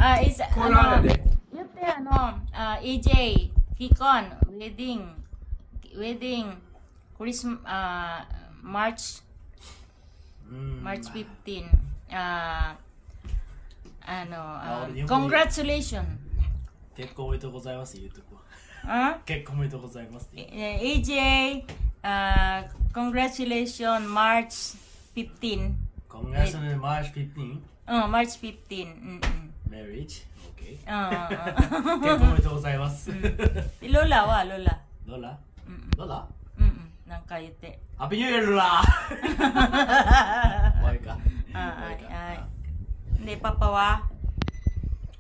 is, Corona de. yun AJ, Kikon, wedding, Christmas, March 15. Congratulations. 結婚おめでとうございます言うとこ Huh? 結婚おめでとうございますって AJ, congratulations, March 15. Congratulations March 15 March 15. marriage okay 結 Uh, 婚おめでとうございます Lola wa, Lola. ロラロラ Nang kayute. ハッピーニューイヤーロラ終わりか Ay. Hindi, Papa wa.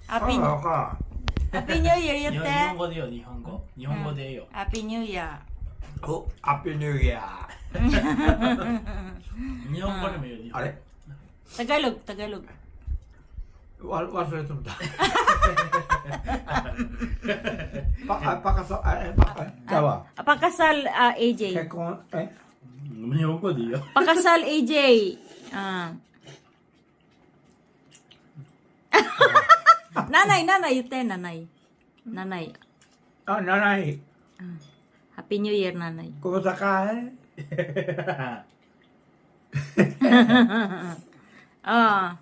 Happy, あか Happy New Year, 日 yute. 本語でよ日本語日本語でよ Happy New Year. お、ハッピーニューイヤ日本語でもいいよ日ー。本語あれ Tagalog. 忘れとった。パカソ、じゃあわ。 Pakasal, AJ. 結婚、日本語でいいよ Pakasal, AJ. Nanay, yute, nanay. あ、7位。 Happy New Year, nanay. ここかい Ah.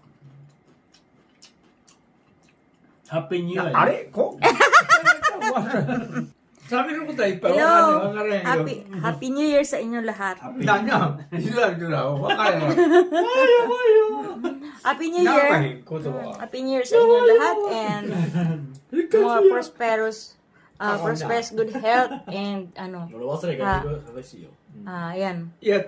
ハッピーニューイヤーあれsabi ng ko tayo pa. Hello. Wala rin. Happy New Year sa inyo lahat. Danya. Sila na. Wala rin. Happy New Year. Happy New Year sa inyo lahat and more prosperous good health and 俺忘れが正しいよ yan. Yeah,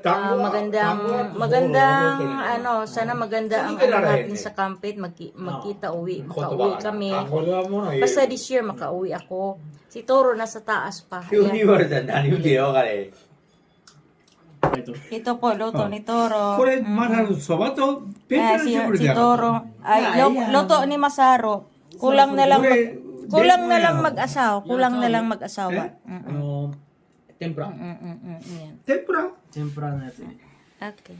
Magandang sana maganda ang natin sa Kampit, makauwi kami. Basta this year makauwi ako. Si Toro nasa taas pa. Ayan. Ito po, luto ni Toro. これまだそばとペンチ Si Toro. Ay, luto ni Masaro. Kulang na lang mag-asawa. Mm-mm. 天ぷら Yan. 天ぷら天ぷらのやつ Okay.